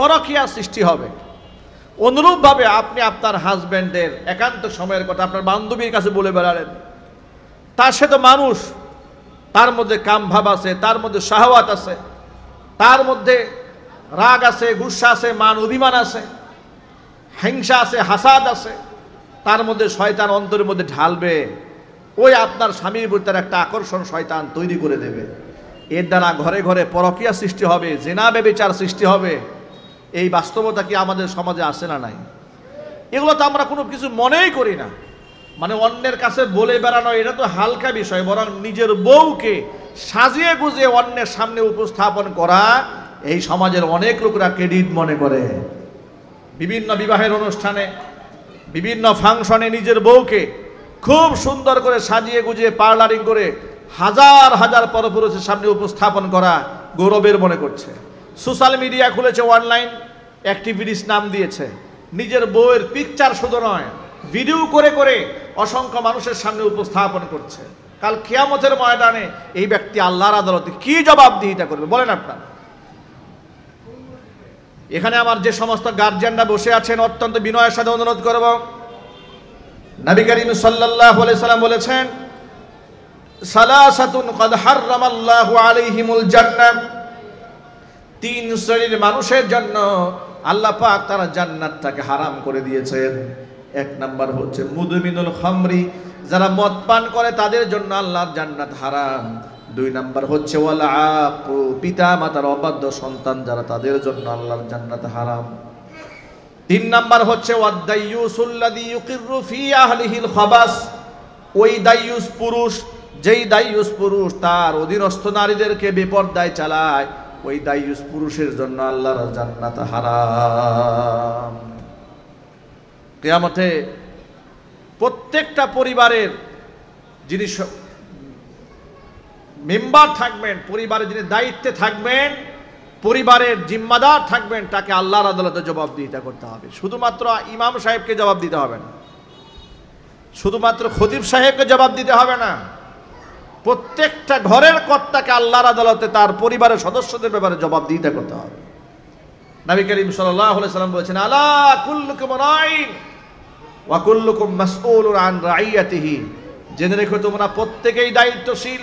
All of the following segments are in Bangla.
পরকীয়া সৃষ্টি হবে। অনুরূপভাবে আপনি আপনার হাজব্যান্ডের একান্ত সময়ের কথা আপনার বান্ধবীর কাছে বলে বেড়ালেন, তার সে তো মানুষ, তার মধ্যে কাম ভাব আছে, তার মধ্যে শাহওয়াত আছে, তার মধ্যে রাগ আছে, গুসা আছে, মান অভিমান আছে, হিংসা আছে, হাসাদ আছে, তার মধ্যে শয়তান অন্তরের মধ্যে ঢালবে, ওই আপনার স্বামীর প্রতি তার একটা আকর্ষণ শয়তান তৈরি করে দেবে। এর দ্বারা ঘরে ঘরে পরকীয়া সৃষ্টি হবে, জিনা ব্যভিচার সৃষ্টি হবে। এই বাস্তবতা কি আমাদের সমাজে আসে না নাই? এগুলো তো আমরা কোনো কিছু মনেই করি না। মানে অন্যের কাছে বলে বেড়ানো এটা তো হালকা বিষয়, বরং নিজের বউকে সাজিয়ে গুজিয়ে অন্যের সামনে উপস্থাপন করা এই সমাজের অনেক লোকরা ক্রেডিট মনে করে। বিভিন্ন বিবাহের অনুষ্ঠানে, বিভিন্ন ফাংশনে নিজের বউকে খুব সুন্দর করে সাজিয়ে গুজিয়ে পার্লারিং করে হাজার হাজার পরপুরুষের সামনে উপস্থাপন করা গৌরবের মনে করছে। সোশ্যাল মিডিয়া খুলেছে, অনলাইন অ্যাক্টিভিটিস নাম দিয়েছে, নিজের বউয়ের পিকচার শুধু নয় ভিডিও করে করে অসংখ্য মানুষের সামনে উপস্থাপন করছে। কাল কিয়ামতের ময়দানে এই ব্যক্তি আল্লাহর আদালতে কি জবাবদিহিতা করবে বলেন আপনারা? এখানে আমার যে সমস্ত গার্জিয়ানরা বসে আছেন, অত্যন্ত বিনয়ের সাথে অনুরোধ করব, নবী করিম সাল্লাল্লাহু আলাইহি সাল্লাম বলেছেন, সালাসাতুন ক্বাদ হাররামাল্লাহু আলাইহিমুল জান্নাহ, তিন শ্রেণীর মানুষের জন্য আল্লাহ পাক তারা জান্নাতটাকে হারাম করে দিয়েছেন। এক নাম্বার হচ্ছে মুদমিনুল খামরি, যারা মদ পান করে তাদের জন্য আল্লাহর জান্নাত হারাম। দুই নাম্বার হচ্ছে ওয়াল আকু, পিতা মাতার অবাধ্য সন্তান যারা, তাদের জন্য আল্লাহর জান্নাত হারাম। তিন নাম্বার হচ্ছে ওয়াদাইয়ুসুল্লাযী ইউকিররু ফি আহলিহিল খাবাস, ওই দাইয়ুস পুরুষ, যেই দাইয়ুস পুরুষ তার অধীনস্থ নারীদেরকে বেপরদায় চালায়, ওই দাইয়ুস পুরুষের জন্য আল্লাহর জান্নাত হারাম। কিয়ামতে প্রত্যেকটা পরিবারের যিনি মেম্বার থাকবেন, পরিবারের যিনি দায়িত্বে থাকবেন, পরিবারের জিম্মাদার থাকবেন, তাকে আল্লাহর আদালতে জবাবদিহিতা করতে হবে। শুধুমাত্র ইমাম সাহেবকে জবাব দিতে হবে না, শুধুমাত্র খতিব সাহেবকে জবাব দিতে হবে না, প্রত্যেকটা ঘরের কর্তাকে আল্লাহর আদালতে তার পরিবারের সদস্যদের ব্যাপারে জবাবদিহিতা করতে হবে। নবী করিম সাল্লাল্লাহু আলাইহি সাল্লাম বলেছেন, আলা কুল্লুকুম রাইন ওয়া কুল্লুকুম মাসউলুন আন রাইয়াতিহি, জেনে রেখো তোমরা প্রত্যেকেই দায়িত্বশীল,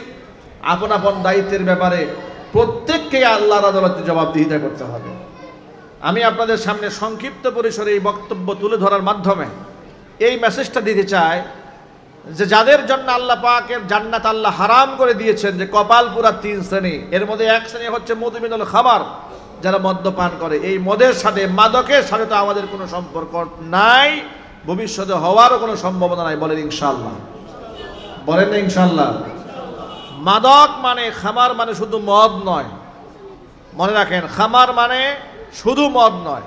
আপন আপন দায়িত্বের ব্যাপারে প্রত্যেককে আল্লাহর আদালতে জবাবদিহিতা করতে হবে। আমি আপনাদের সামনে সংক্ষিপ্ত পরিসরে এই বক্তব্য তুলে ধরার মাধ্যমে এই মেসেজটা দিতে চাই যে যাদের জন্য আল্লাহ পাকের জান্নাত আল্লাহ হারাম করে দিয়েছেন, যে কপাল পুরা তিন শ্রেণী, এর মধ্যে এক শ্রেণী হচ্ছে মুদমিনুল খামার, যারা মদ্যপান করে। এই মদের সাথে, মাদকের সাথে তো আমাদের কোনো সম্পর্ক নাই, ভবিষ্যতে হওয়ারও কোনো সম্ভাবনা নাই। বলেন ইনশাআল্লাহ, বলেন না ইনশাআল্লাহ? মাদক মানে, খামার মানে শুধু মদ নয়, মনে রাখেন, খামার মানে শুধু মদ নয়।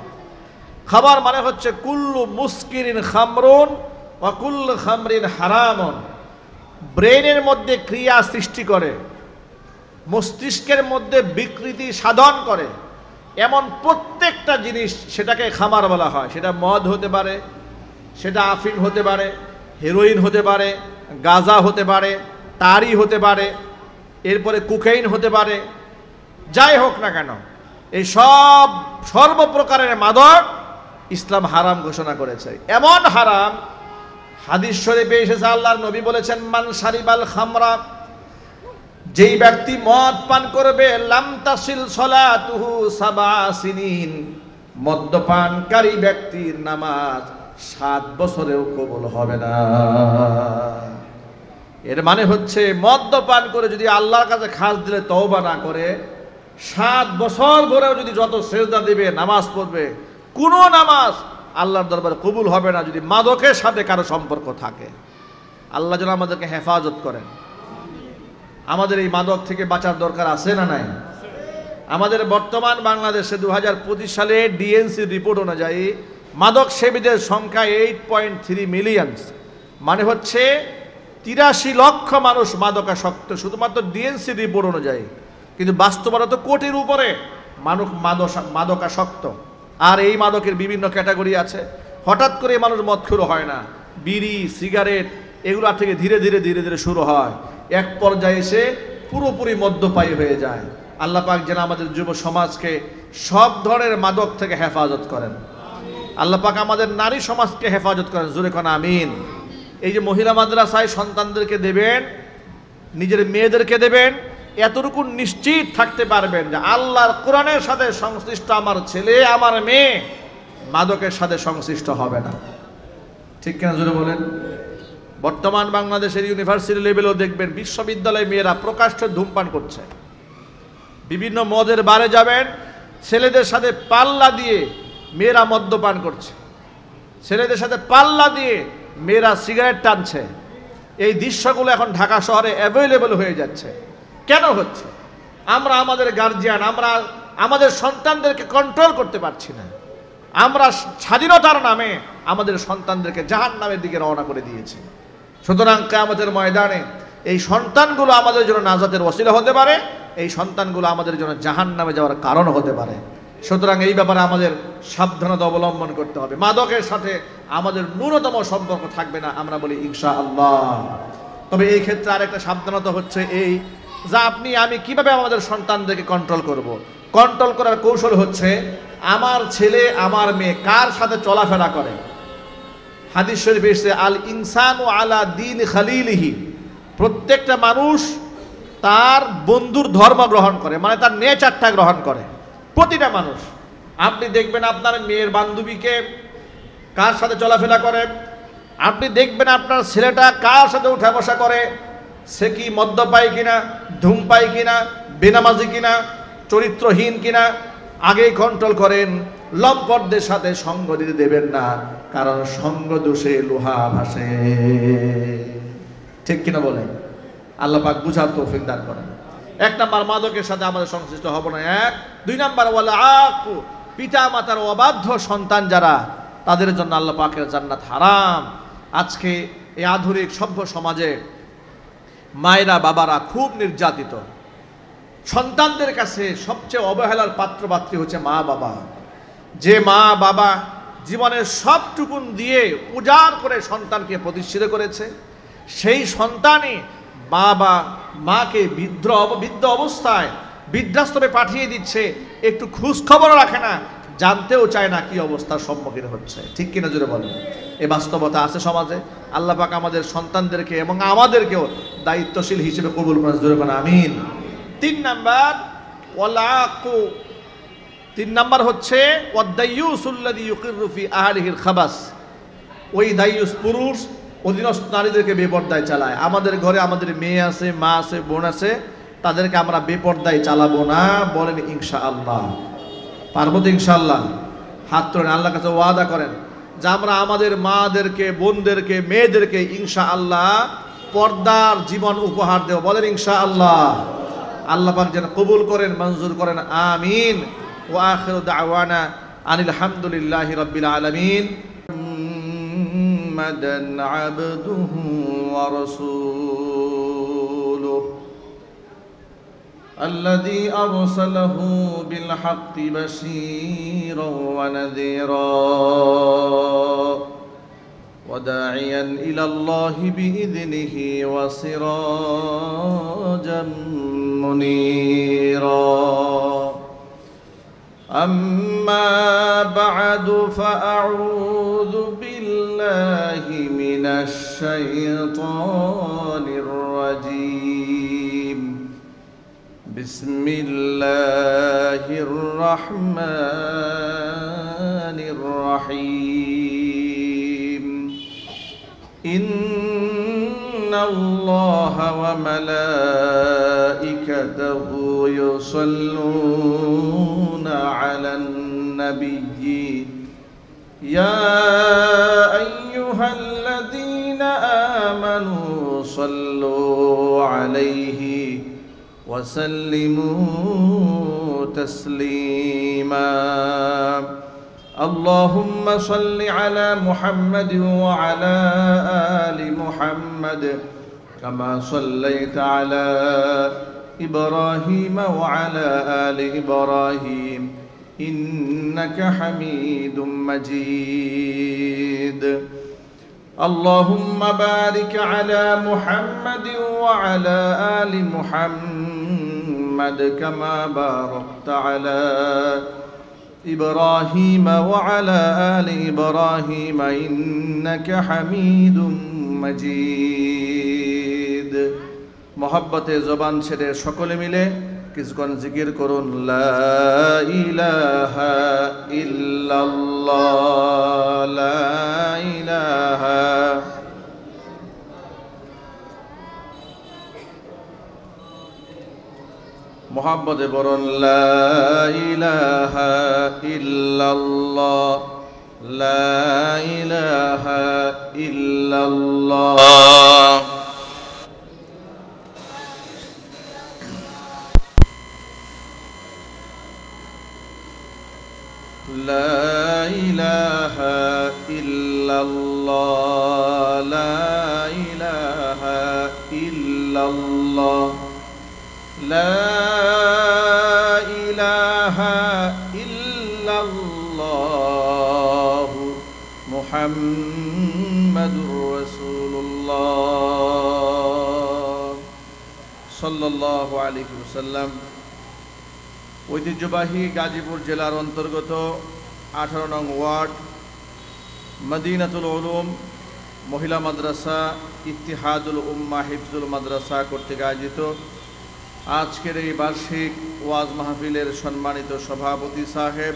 খামার মানে হচ্ছে কুল্লু মুস্কিরিন খামরুন ওয়া কুল্লু খামরিন হারামুন, ব্রেনের মধ্যে ক্রিয়া সৃষ্টি করে, মস্তিষ্কের মধ্যে বিকৃতি সাধন করে, এমন প্রত্যেকটা জিনিস সেটাকে খামার বলা হয়। সেটা মদ হতে পারে, সেটা আফিম হতে পারে, হেরোইন হতে পারে, গাঁজা হতে পারে, তারি হতে পারে, এরপরে কোকেইন হতে পারে, যাই হোক না কেন, এই সব সর্বপ্রকারের মাদক ইসলাম হারাম ঘোষণা করেছে। এমন হারাম, হাদিস শরীফে এসেছে, আল্লাহর নবী বলেছেন, মান শারিবাল খামরা, যেই ব্যক্তি মদ পান করবে, লাম তাসিল সলাতুহু সাবা সিনিন, মদ্যপানকারী ব্যক্তির নামাজ 7 বছরেও কবুল হবে না। এর মানে হচ্ছে মদ্যপান করে যদি আল্লাহর কাছে খাস দিলে তওবা না করে, 7 বছর ধরেও যদি যত সেজদা দিবে, নামাজ পড়বে, কোনো নামাজ আল্লাহর দরবারে কবুল হবে না যদি মাদকের সাথে কারো সম্পর্ক থাকে। আল্লাহ যেন আমাদেরকে হেফাজত করেন। আমাদের এই মাদক থেকে বাঁচার দরকার আছে না নাই? আমাদের বর্তমান বাংলাদেশে 2025 সালে ডিএনসি রিপোর্ট অনুযায়ী মাদক সেবীদের সংখ্যা 8.3 মিলিয়ন, মানে হচ্ছে 83 লক্ষ মানুষ মাদকাসক্ত, শুধুমাত্র ডিএনসি রিপোর্ট অনুযায়ী। কিন্তু বাস্তবতা তো কোটির উপরে মানুষ মাদকাসক্ত। আর এই মাদকের বিভিন্ন ক্যাটাগরি আছে। হঠাৎ করে মানুষ মদখোর হয় না, বিড়ি, সিগারেট এগুলা থেকে ধীরে ধীরে ধীরে ধীরে শুরু হয়, এক পর্যায়ে এসে পুরোপুরি মদ্যপায়ী হয়ে যায়। আল্লাহ পাক যেন আমাদের যুব সমাজকে সব ধরনের মাদক থেকে হেফাজত করেন। আল্লাহ পাক আমাদের নারী সমাজকে হেফাজত করেন, জোরে কোন আমিন। এই যে মহিলা মাদ্রাসায় সন্তানদেরকে দেবেন, নিজের মেয়েদেরকে দেবেন, এতটুকু নিশ্চিত থাকতে পারবেন যে আল্লাহর কোরআনের সাথে সংশ্লিষ্ট আমার ছেলে আমার মেয়ে মাদকের সাথে সংশ্লিষ্ট হবে না। ঠিক কিনা জোরে বলেন? বর্তমান বাংলাদেশের ইউনিভার্সিটি লেভেলেও দেখবেন বিশ্ববিদ্যালয়ে মেয়েরা প্রকাশ্যে ধূমপান করছে। বিভিন্ন মদের বারে যাবেন, ছেলেদের সাথে পাল্লা দিয়ে মেয়েরা মদ্যপান করছে, ছেলেদের সাথে পাল্লা দিয়ে মেয়েরা সিগারেট টানছে। এই দৃশ্যগুলো এখন ঢাকা শহরে অ্যাভেলেবল হয়ে যাচ্ছে। কেন হচ্ছে? আমরা আমাদের গার্জিয়ান, আমরা আমাদের সন্তানদেরকে কন্ট্রোল করতে পারছি না। আমরা স্বাধীনতার নামে আমাদের সন্তানদেরকে জাহান্নামের দিকে রওনা করে দিয়েছি। সুতরাং কিয়ামতের ময়দানে এই সন্তানগুলো আমাদের জন্য নাজাতের ওসিলা হতে পারে, এই সন্তানগুলো আমাদের জন্য জাহান্নামে যাওয়ার কারণ হতে পারে। সুতরাং এই ব্যাপারে আমাদের সাবধানতা অবলম্বন করতে হবে। মাদকের সাথে আমাদের ন্যূনতম সম্পর্ক থাকবে না, আমরা বলি ইনশাআল্লাহ। তবে এই ক্ষেত্রে আরেকটা সাবধানতা হচ্ছে এই যে আমি কিভাবে আমাদের সন্তানদেরকে কন্ট্রোল করব। কন্ট্রোল করার কৌশল হচ্ছে আমার ছেলে আমার মেয়ে কার সাথে চলাফেরা করে। হাদিস শরীফে এসেছে আল ইনসানু আলা দীন খালিলিহি, প্রত্যেকটা মানুষ তার বন্ধুর ধর্ম গ্রহণ করে, মানে তার নেচারটা গ্রহণ করে। প্রতিটা মানুষ আপনি দেখবেন আপনার মেয়ের বান্ধবীকে কার সাথে চলাফেরা করে, আপনি দেখবেন আপনার ছেলেটা কার সাথে উঠা বসা করে, সে কি মদ্যপায়ী কিনা, ধূমপায়ী কিনা, বেনামাজি কিনা, চরিত্রহীন কিনা, আগেই কন্ট্রোল করেন। লম্পটদের সাথে সঙ্গ দিতে দেবেন না, কারণ সঙ্গ দোষে লোহা ভাসে। ঠিক কিনা বলেন? আল্লাহ পাক বুঝার তৌফিক দান করেন। এক নাম্বার, মাদকের সাথে আমাদের সংশ্লিষ্ট হব না। এক। দুই নাম্বার, ওয়ালা আকু, পিতা মাতার অবাধ্য সন্তান যারা, তাদের জন্য আল্লাহ পাকের জান্নাত হারাম। আজকে এই আধুনিক সভ্য সমাজে মায়েরা বাবারা খুব নির্যাতিত। সন্তানদের কাছে সবচেয়ে অবহেলার পাত্রপাত্রী হচ্ছে মা বাবা। যে মা বাবা জীবনের সবটুকুন দিয়ে উজাড় করে সন্তানকে প্রতিষ্ঠিত করেছে, সেই সন্তানই বাবা মাকে বৃদ্ধ অবস্থায় বৃদ্ধাশ্রমে পাঠিয়ে দিচ্ছে, একটু খোঁজ খবর রাখে না, জানতেও চায় না কি অবস্থার সম্মুখীন হচ্ছে। ঠিক কিনা জোরে বলেন? এই বাস্তবতা আছে সমাজে। আল্লাহ পাক আমাদের সন্তানদেরকে এবং আমাদেরকেও দায়িত্বশীল হিসেবে কবুল করেন, জোরে বলেন আমিন। তিন নাম্বার, ওয়ালাকু, তিন নাম্বার হচ্ছে ওয়াদাইয়ুসুল্লাযী ইউকিররু ফি আহলিহিল খাবাস। ওই দাইয়ুস পুরুষ অধীনস্থ নারীদেরকে বেপরদায় চালায়। আমাদের ঘরে আমাদের মেয়ে আছে, মা আছে, বোন আছে, তাদেরকে আমরা বেপরদায় চালাবো না। বলেন ইনশাআল্লাহ? পারবো তো ইনশাআল্লাহ? হাত তোলেন, আল্লাহর কাছে ওয়াদা করেন যে আমরা আমাদের মাদেরকে, বোনদেরকে, মেয়েদেরকে ইনশাআল্লাহ পর্দার জীবন উপহার দেব। বলেন ইনশাআল্লাহ? আল্লাহ পাক যেন কবুল করেন, মঞ্জুর করেন, আমিন। ওয়া আখিরু দাওয়ানা আনিল হামদুলিল্লাহি রাব্বিল আলামিন। মুহাম্মাদান আবদুহু ওয়া রাসূলুহু الذي أرسله بالحق بشيرا ونذيرا وداعيا إلى الله بإذنه وسراجا منيرا. أما بعد فأعوذ بالله من الشيطان الرجيم. بسم الله الرحمن الرحيم. إن الله وملائكته يصلون على النبي يا أيها الذين آمنوا صلوا عليه وسلموا تسليما. اللهم صل على محمد وعلى آل محمد كما صليت على إبراهيم وعلى آل إبراهيم إنك حميد مجيد. اللهم بارك على محمد وعلى آل محمد محمد كما باركت على إبراهيم وعلى آل إبراهيم إنك حميد مجيد محبت زبان ছেড়ে সকলে মিলে কিছুক্ষণ জিকির করুন লা ইলাহা ইল্লাল্লাহ লা ইলাহা মোহাম্মদে বলুন লা ইলাহা ইল্লাল্লাহ লা ইলাহা ইল্লাল্লাহ লা ইলাহা ইল্লাল্লাহ লা ইলাহা ইল্লাল্লাহ লা ইলাহা ইল্লাল্লাহ মুহাম্মাদুর রাসূলুল্লাহ সাল্লাল্লাহু আলাইহি ওয়াসাল্লাম। ঐতিহ্যবাহী গাজীপুর জেলার অন্তর্গত 18 নং ওয়ার্ড মদিনাতুল উলুম মহিলা মাদ্রাসা ইত্তিহাদুল উম্মাহ হিফজুল মাদ্রাসা কর্তৃক আয়োজিত আজকের এই বার্ষিক ওয়াজ মাহফিলের সম্মানিত সভাপতি সাহেব,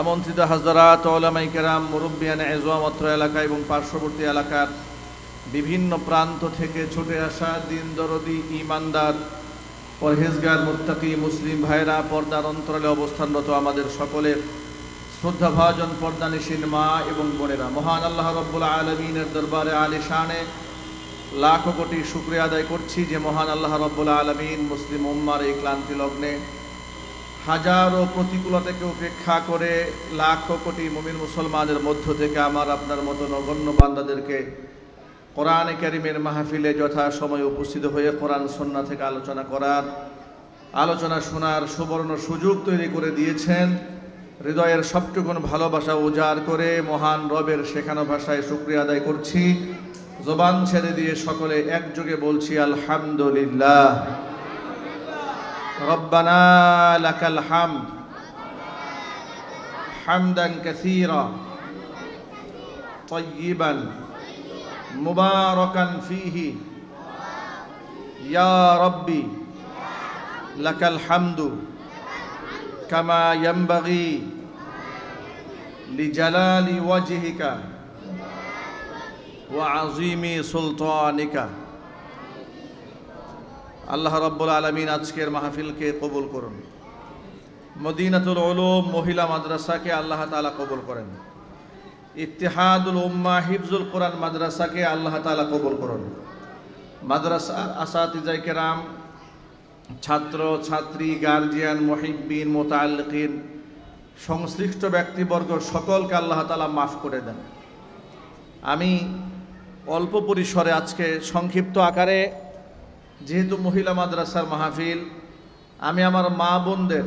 আমন্ত্রিত হাজরাত, উলামায়ে কেরাম, মুরব্বিয়ানে এজওয়াম, অত্র এলাকা এবং পার্শ্ববর্তী এলাকার বিভিন্ন প্রান্ত থেকে ছুটে আসা দিন দরদি ঈমানদার পরহেজগার মুত্তাকি মুসলিম ভাইরা, পর্দার অন্তরালে অবস্থানরত আমাদের সকলের শ্রদ্ধাভাজন পর্দানিশীন মা এবং বোনেরা, মহান আল্লাহ রব্বুল আলামিনের দরবারে আলিশানে লাখো কোটি শুকরিয়া আদায় করছি যে মহান আল্লাহ রব্বুল আলামিন মুসলিম উম্মার এই ক্লান্তি লগ্নে হাজারো প্রতিকূলতাকে উপেক্ষা করে লাখো কোটি মুমিন মুসলমানের মধ্য থেকে আমার আপনার মতো নগণ্য বান্দাদেরকে কোরআনে কারীমের মাহফিলে যথা সময়ে উপস্থিত হয়ে কোরআন সুন্নাহ থেকে আলোচনা শোনার সুবর্ণ সুযোগ তৈরি করে দিয়েছেন। হৃদয়ের সবটুকুন ভালোবাসা উজাড় করে মহান রবের শেখানো ভাষায় শুকরিয়া আদায় করছি। জবান ছেড়ে দিয়ে সকলে একযোগে বলছি আলহামদুলিল্লাহ। রব্বানা লাকাল হামদ হামদান কাসীরা তাইয়িবান মুবারাকান ফীহি ইয়া রাব্বি লাকাল হামদু কামা ইয়ানবাগি লিজালালি ওয়াজহিকা ওয়া আযীমি সুলতানিকা। আল্লাহ রাব্বুল আলামিন আজকের মাহফিলকে কবুল করুন। মদিনাতুল উলুম মহিলা মাদ্রাসাকে আল্লাহ তাআলা কবুল করেন। ইত্তিহাদুল উম্মাহ হিফজুল কোরআন মাদ্রাসাকে আল্লাহ তাআলা কবুল করুন। মাদ্রাসার আসাতিজায়ে কেরাম, ছাত্র ছাত্রী, গার্জিয়ান, মুহিব্বিন, মুতাআল্লিকিন, সংশ্লিষ্ট ব্যক্তিবর্গ সকলকে আল্লাহ তাআলা মাফ করে দেন। আমি অল্প পরিসরে আজকে সংক্ষিপ্ত আকারে, যেহেতু মহিলা মাদ্রাসার মাহফিল, আমি আমার মা বোনদের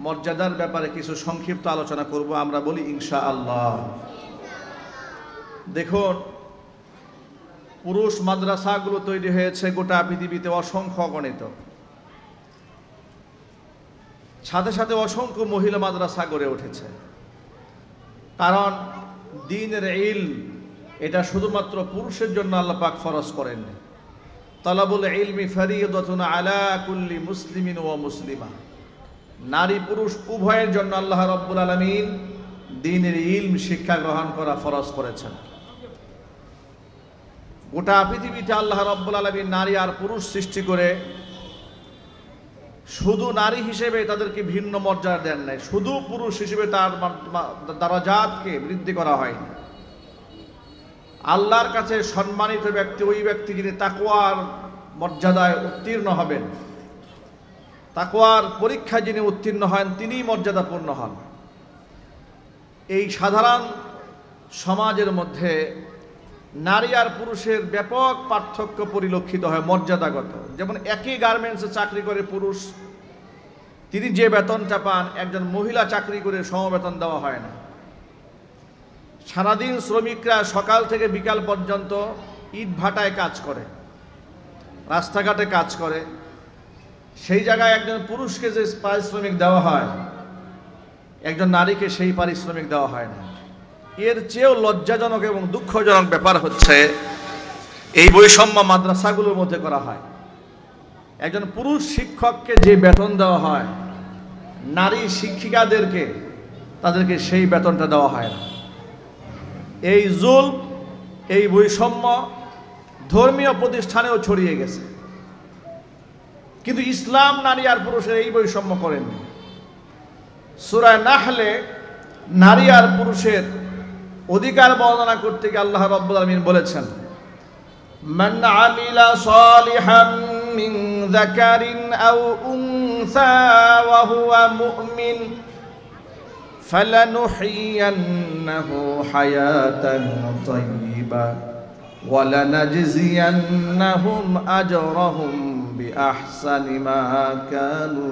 মর্যাদার ব্যাপারে কিছু সংক্ষিপ্ত আলোচনা করব। আমরা বলি ইনশাআল্লাহ। দেখুন, পুরুষ মাদ্রাসাগুলো তৈরি হয়েছে গোটা পৃথিবীতে অসংখ্য অগণিত, সাথে সাথে অসংখ্য মহিলা মাদ্রাসা গড়ে উঠেছে। কারণ দ্বীনের ইলম এটা শুধুমাত্র পুরুষের জন্য আল্লাহ পাক ফরজ করেননি। তালাবুল ইলমি ফরিয়দাতুন আলা কুল্লি মুসলিমিন ওয়া মুসলিমা, নারী পুরুষ উভয়ের জন্য আল্লাহ রাব্বুল আলামিন দ্বীনের ইলম শিক্ষা গ্রহণ করা ফরজ করেছেন। গোটা পৃথিবীতে আল্লাহ রাব্বুল আলামিন নারী আর পুরুষ সৃষ্টি করে শুধু নারী হিসেবে তাদেরকে ভিন্ন মর্যাদা দেন নাই, শুধু পুরুষ হিসেবে তার দারাজাতকে বৃদ্ধি করা হয়নি। আল্লাহর কাছে সম্মানিত ব্যক্তি ওই ব্যক্তি যিনি তাকওয়ার মর্যাদায় উত্তীর্ণ হবেন, তাকওয়ার পরীক্ষায় যিনি উত্তীর্ণ হন তিনিই মর্যাদাপূর্ণ হন। এই সাধারণ সমাজের মধ্যে নারী আর পুরুষের ব্যাপক পার্থক্য পরিলক্ষিত হয় মর্যাদাগত। যেমন একই গার্মেন্টসে চাকরি করে পুরুষ, তিনি যে বেতনটা পান একজন মহিলা চাকরি করে সমবেতন দেওয়া হয় না। সারাদিন শ্রমিকরা সকাল থেকে বিকাল পর্যন্ত ইট ভাটায় কাজ করে, রাস্তাঘাটে কাজ করে, সেই জায়গায় একজন পুরুষকে যে পারিশ্রমিক দেওয়া হয়, একজন নারীকে সেই পারিশ্রমিক দেওয়া হয় না। এর চেয়েও লজ্জাজনক এবং দুঃখজনক ব্যাপার হচ্ছে এই বৈষম্য মাদ্রাসাগুলোর মধ্যে করা হয়। একজন পুরুষ শিক্ষককে যে বেতন দেওয়া হয়, নারী শিক্ষিকাদেরকে তাদেরকে সেই বেতনটা দেওয়া হয় না। এই জুলম, এই বৈষম্য ধর্মীয় প্রতিষ্ঠানেও ছড়িয়ে গেছে, কিন্তু ইসলাম নারী আর পুরুষের এই বৈষম্য করেননি। সূরা নাহলে নারী আর পুরুষের অধিকার বর্ণনা করতে গিয়ে আল্লাহ রাব্বুল আলামিন বলেছেন, মান আমিলা সালিহান মিন যাকারিন আও উনসা ওয়া হুয়া মুমিন ফালানুহইয়ান্নাহু হায়াতান তাইয়্যিবা ওয়া লানাজজিয়ান্নাহুম আজরাহুম বিআহসানি মা কানু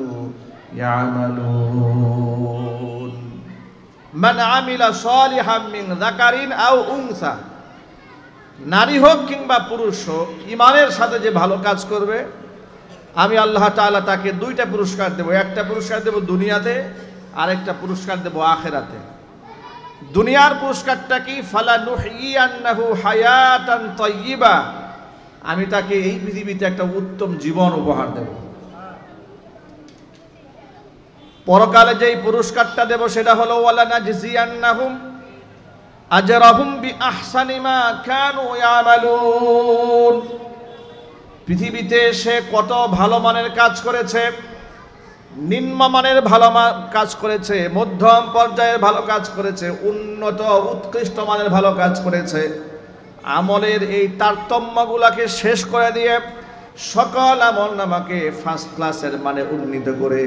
ইয়ামালুন। মান আমিলা সালিহান মিন যাকারিন আও উনসা, নারী হোক কিংবা পুরুষ হোক, ঈমানের সাথে যে ভালো কাজ করবে আমি আল্লাহ তাআলা তাকে দুইটা পুরস্কার দেব। একটা পুরস্কার দেব দুনিয়াতে, আর একটা পুরস্কার দেব আখিরাতে। দুনিয়ার পুরস্কারটা কি? ফালানুহইয়ান্নাহু হায়াতান তাইয়্যিবা, আমি তাকে এই পৃথিবীতে একটা উত্তম জীবন উপহার দেব। পরকালে যেই পুরস্কারটা দেব সেটা হলো ওয়ালানাজজিয়ান্নাহুম আজরাহুম বিআহসানি মা কানু ইয়ামালুন। পৃথিবীতে সে কত ভালো মানের কাজ করেছে, নিম্নমানের ভালো কাজ করেছে, মধ্যম পর্যায়ের ভালো কাজ করেছে, উন্নত উৎকৃষ্ট মানের ভালো কাজ করেছে, আমলের এই তারতম্যগুলাকে শেষ করে দিয়ে সকল আমল নামাকে ফার্স্ট ক্লাসের মানে উন্নীত করে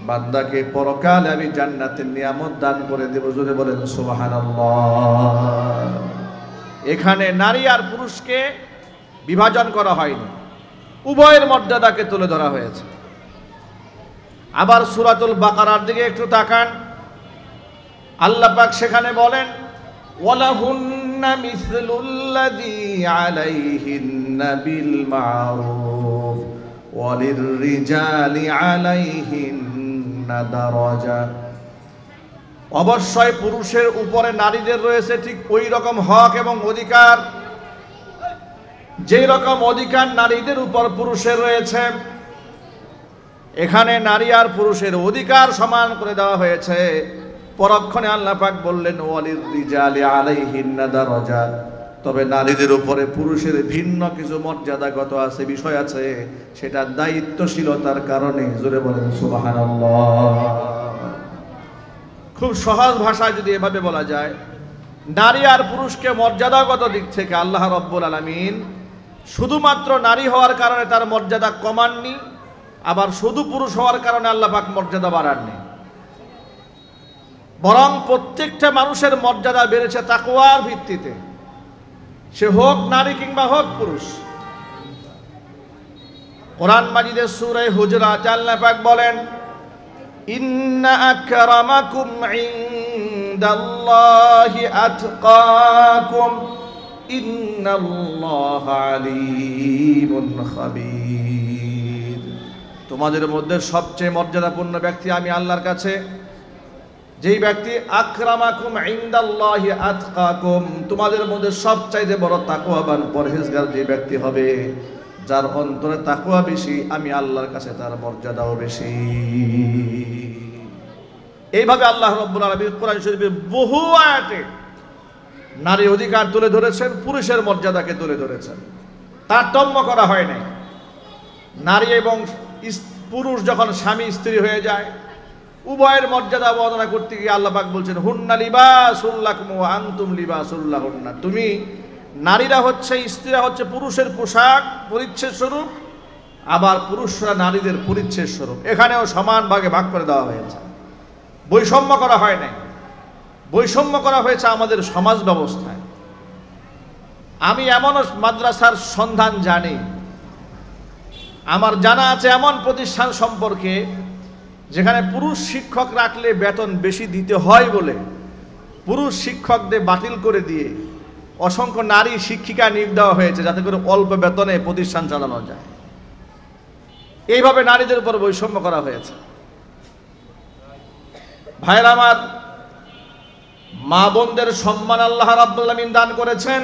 বান্দাকে পরকালে আমি জান্নাতের নিয়ামত দান করে দেব। জোরে বলেন সুবহানাল্লাহ। এখানে নারী আর পুরুষকে বিভাজন করা হয়নি, উভয়ের মর্যাদাকে তুলে ধরা হয়েছে। আবার সূরাতুল বাকারার দিকে একটু তাকান, আল্লাহ পাক সেখানে বলেন, ওয়ালাহুন্না মিসলুল্লাযী আলাইহিন্না বিল মা'রুফ ওয়ালিররিজালি আলাইহিন্না দারাজা। অবশ্যই পুরুষের উপরে নারীদের রয়েছে ঠিক ওই রকম হক এবং অধিকার, যেই রকম অধিকার নারীদের উপর পুরুষের রয়েছে। এখানে নারী আর পুরুষের অধিকার সমান করে দেওয়া হয়েছে। পরক্ষণে আল্লাহ পাক বললেন, ওয়ালিররিজালি আলাইহিন্না দারাজা, তবে নারীদের উপরে পুরুষের ভিন্ন কিছু মর্যাদাগত আছে, বিষয় আছে, সেটা দায়িত্বশীলতার কারণে। জোরে বলেন সুবহানাল্লাহ। খুব সহজ ভাষায় যদি এভাবে বলা যায়, নারী আর পুরুষকে মর্যাদাগত দিক থেকে আল্লাহ রাব্বুল আলামিন শুধুমাত্র নারী হওয়ার কারণে তার মর্যাদা কমাননি, আবার শুধু পুরুষ হওয়ার কারণে আল্লাহ পাক মর্যাদা বাড়াননি, বরং প্রত্যেকটা মানুষের মর্যাদা বেড়েছে তাকওয়ার ভিত্তিতে, সে হোক নারী কিংবা হোক পুরুষ। কোরআন মাজিদের সূরা হুজুরাত আল্লাহ পাক বলেন, ইন্না আকরামাকুম ইনদাল্লাহি আতকাকুম ইন্নাল্লাহা আলীমুন খাবীর। তোমাদের মধ্যে সবচেয়ে মর্যাদাপূর্ণ ব্যক্তি আমি আল্লাহর কাছে যেই ব্যক্তি, আকরামাকুম ইনদাল্লাহি আতকাকুম, তোমাদের মধ্যে সবচাইতে বড় তাকওয়াবান পরহেজগার যে ব্যক্তি হবে, যার অন্তরে তাকওয়া বেশি, আমি আল্লাহর কাছে তার মর্যাদাও বেশি। এইভাবে আল্লাহ রাব্বুল আলামিন কোরআন শরীফের বহু আয়াতে নারী অধিকার তুলে ধরেছেন, পুরুষের মর্যাদাকে তুলে ধরেছেন, তারতম্য করা হয় নাই। নারী এবং পুরুষ যখন স্বামী স্ত্রী হয়ে যায়, উভয়ের মর্যাদা বর্ণনা করতে গিয়ে আল্লাহ পাক বলছেন, হুন্না লিবাসুল লাকুম ওয়া আনতুম লিবাসুল লাহুন্না। তুমি নারীরা হচ্ছে, স্ত্রীরা হচ্ছে পুরুষের পোশাক পরিচ্ছদ স্বরূপ, আবার পুরুষরা নারীদের পরিচ্ছদ স্বরূপ। এখানেও সমান ভাগে ভাগ করে দেওয়া হয়েছে, বৈষম্য করা হয় নাই। বৈষম্য করা হয়েছে আমাদের সমাজ ব্যবস্থায়। আমি এমন মাদ্রাসার সন্ধান জানি, আমার জানা আছে এমন প্রতিষ্ঠান সম্পর্কে যেখানে পুরুষ শিক্ষক রাখলে বেতন বেশি দিতে হয় বলে পুরুষ শিক্ষকদের বাতিল করে দিয়ে অসংখ্য নারী শিক্ষিকা নিয়োগ দেওয়া হয়েছে, যাতে করে অল্প বেতনে প্রতিষ্ঠান চালানো যায়। এইভাবে নারীদের উপর বৈষম্য করা হয়েছে। ভাইরা আমার, মা বোনদের সম্মান আল্লাহ রাব্বুল আলামিন দান করেছেন,